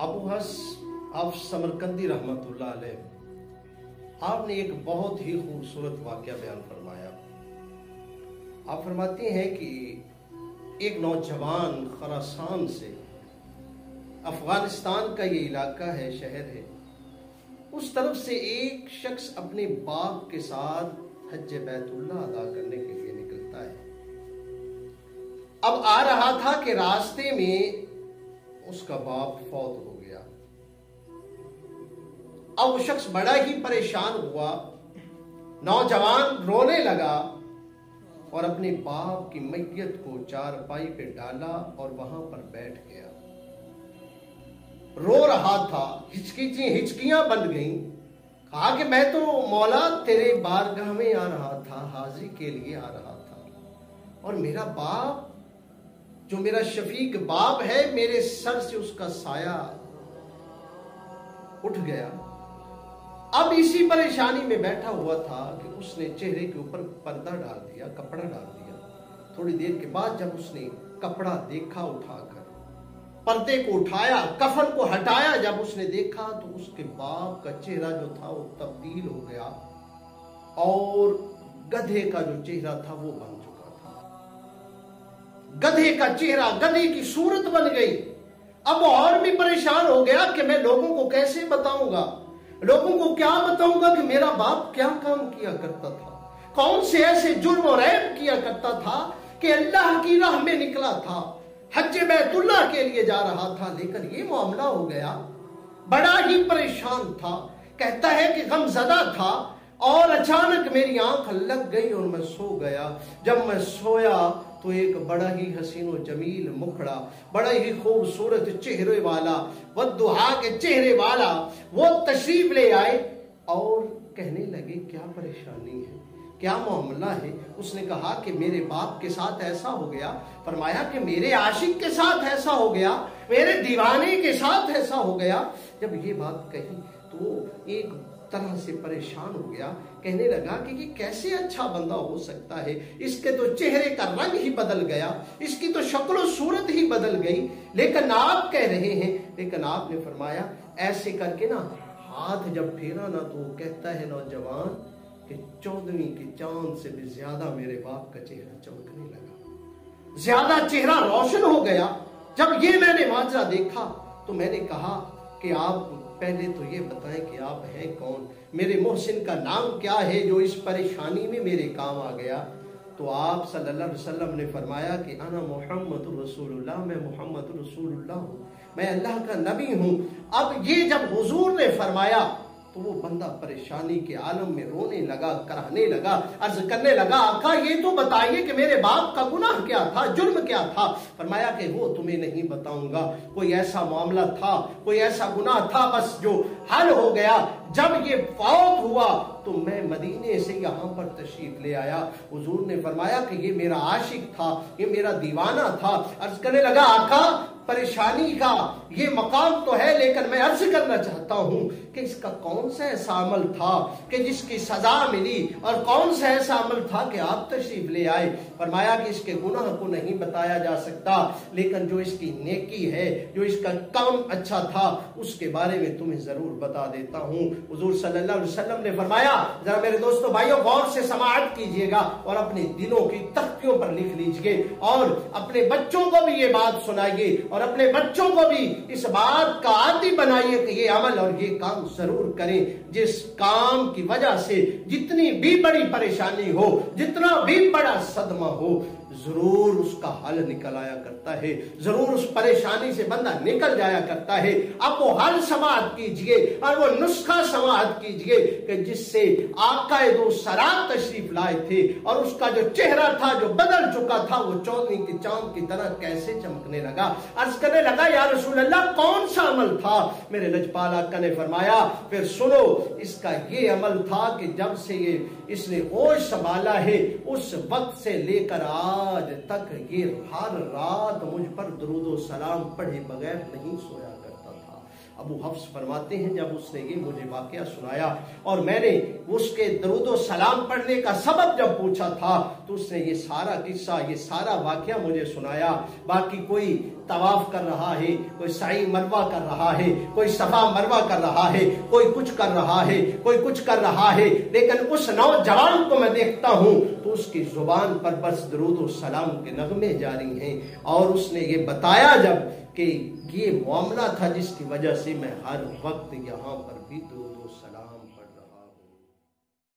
ابو حفص سمرقندی رحمتullah علیہ آپ نے ایک بہت ہی خوبصورت واقعہ بیان فرمایا۔ آپ فرماتے ہیں کہ ایک نوجوان خراسان سے، افغانستان کا یہ علاقہ ہے، شہر ہے، اس طرف سے ایک شخص اپنے باپ کے ساتھ حج بیت اللہ ادا کرنے کے لیے نکلتا ہے۔ اب آ رہا تھا کہ راستے میں اس کا باپ فوت ہو گیا۔ اب وہ شخص بڑا ہی پریشان ہوا، نوجوان رونے لگا اور اپنے باپ کی میت کو چارپائی پہ ڈالا اور وہاں پر بیٹھ گیا۔ رو رہا تھا، ہچکیاں بن گئیں۔ کہا کہ میں تو مولا تیرے بارگاہ میں آ رہا تھا، حاضری کے لیے آ رہا تھا، اور میرا باپ جو میرا شفیق باپ ہے، میرے سر سے اس کا سایہ اٹھ گیا۔ اب اسی پریشانی میں بیٹھا ہوا تھا کہ اس نے چہرے کے اوپر پردہ ڈال دیا، کپڑا ڈال دیا۔ تھوڑی دیر کے بعد جب اس نے کپڑا دیکھا اٹھا کر، پردے کو اٹھایا، کفن کو ہٹایا، جب اس نے دیکھا تو اس کے باپ کا چہرہ جو تھا وہ تبدیل ہو گیا اور گدھے کا جو چہرہ تھا وہ بن چکا تھا۔ گدھے کا چہرہ، گدھے کی صورت بن گئی۔ اب وہ اور بھی پریشان ہو گیا کہ میں لوگوں کو کیسے بتاؤں گا، لوگوں کو کیا بتاؤں گا کہ میرا باپ کیا کام کیا کرتا تھا، کون سے ایسے جرم اور عیب کیا کرتا تھا کہ اللہ کی راہ میں نکلا تھا، حج بیت اللہ کے لیے جا رہا تھا، لیکن یہ معاملہ ہو گیا۔ بڑا ہی پریشان تھا، کہتا ہے کہ غم زدہ تھا، اور اچانک میری آنکھ لگ گئی اور میں سو گیا۔ جب میں سویا تو ایک بڑا ہی حسین و جمیل مکھڑا، بڑا ہی خوبصورت چہرے والا، والضحیٰ کے چہرے والا وہ تشریف لے آئے اور کہنے لگے کیا پریشانی ہے، کیا معاملہ ہے؟ اس نے کہا کہ میرے باپ کے ساتھ ایسا ہو گیا۔ فرمایا کہ میرے عاشق کے ساتھ ایسا ہو گیا، میرے دیوانے کے ساتھ ایسا ہو گیا۔ جب یہ بات کہی تو ایک طرح سے پریشان ہو گیا، کہنے لگا کہ یہ کیسے اچھا بندہ ہو سکتا ہے، اس کے تو چہرے کا رنگ ہی بدل گیا، اس کی تو شکل و صورت ہی بدل گئی، لیکن آپ کہہ رہے ہیں، لیکن آپ نے فرمایا ایسے کر کے نا ہاتھ جب پھیرا نا تو وہ کہتا ہے نوجوان کہ 14ویں کے چاند سے بھی زیادہ میرے باپ کا چہرہ چمکنے لگا، زیادہ چہرہ روشن ہو گیا۔ جب یہ میں نے ماجرا دیکھا تو میں نے کہا کہ آپ پہلے تو یہ بتائیں کہ آپ ہیں کون، میرے محسن کا نام کیا ہے جو اس پریشانی میں میرے کام آ گیا؟ تو آپ صلی اللہ علیہ وسلم نے فرمایا کہ انا محمد رسول اللہ، میں محمد رسول اللہ ہوں، میں اللہ کا نبی ہوں۔ اب یہ جب حضور نے فرمایا تو وہ بندہ پریشانی کے عالم میں رونے لگا، کرانے لگا، عرض کرنے لگا آقا یہ تو بتائیے کہ میرے باپ کا گناہ کیا تھا، جرم کیا تھا؟ فرمایا کہ وہ تمہیں نہیں بتاؤں گا، کوئی ایسا معاملہ تھا، کوئی ایسا گناہ تھا بس جو حل ہو گیا۔ جب یہ فوت ہوا تو میں مدینے سے یہاں پر تشریف لے آیا۔ حضور نے فرمایا کہ یہ میرا عاشق تھا، یہ میرا دیوانہ تھا۔ عرض کرنے لگا آقا پریشانی کا یہ مقام تو ہے، لیکن میں عرض کرنا چاہتا ہوں کہ اس کا کون سا ایسا عمل تھا کہ جس کی سزا ملی، اور کون سا ایسا عمل تھا کہ آپ تشریف لے آئے؟ فرمایا کہ اس کے گناہ کو نہیں بتایا جا سکتا، لیکن جو اس کی نیکی ہے، جو اس کا کام اچھا تھا، اس کے بارے میں تمہیں ضرور بتا دیتا ہوں۔ حضور صلی اللہ علیہ وسلم نے فرمایا، ذرا میرے دوستو بھائیو غور سے سماعت کیجئے گا اور اپنے دلوں کی تختیوں پر لکھ لیجئے، اور اپنے بچوں کو بھی یہ بات سنائیے، اور اپنے بچوں کو بھی اس بات کا عادی بنائیے کہ یہ عمل اور یہ کام ضرور کریں، جس کام کی وجہ سے جتنی بھی بڑی پریشانی ہو، جتنا بھی بڑا صدمہ ہو، ضرور اس کا حل نکل آیا کرتا ہے، ضرور اس پریشانی سے بندہ نکل جایا کرتا ہے۔ اب وہ حل سماعت کیجئے اور وہ نسخہ سماعت کیجئے کہ جس سے آقا دو سرات تشریف لائے تھے، اور اس کا جو چہرہ تھا جو بدل چکا تھا وہ 14ویں کے چاند کی طرح کیسے چمکنے لگا۔ عرض کرنے لگا یا رسول اللہ کون سا عمل تھا؟ میرے لجپال آقا نے فرمایا پھر سنو، اس کا یہ عمل تھا کہ جب سے اس نے ہوش سنبھالا ہے اس وقت سے لے کر آج تک یہ ہر رات مجھ پر درود و سلام پڑھے بغیر نہیں سویا کرتا تھا، ابو حفص فرماتے ہیں جب اس نے یہ مجھے واقعہ سنایا اور میں نے اس کے درود و سلام پڑھنے کا سبب جب پوچھا تھا تو اس نے یہ سارا قصہ یہ سارا واقعہ مجھے سنایا. باقی کوئی طواف کر رہا ہے, کوئی سعی مروہ کر رہا ہے, کوئی صفا مروہ کر رہا ہے, کوئی کچھ کر رہا ہے, کوئی کچھ کر رہا ہے, لیکن اس نوجوان کو میں دیکھتا ہوں تو اس کی زبان پر بس درود و سلام کے نغمے جاری ہیں. اور اس نے یہ بتایا جب کہ یہ معاملہ تھا جس کی وجہ سے میں ہر وقت یہاں پر بھی درود و سلام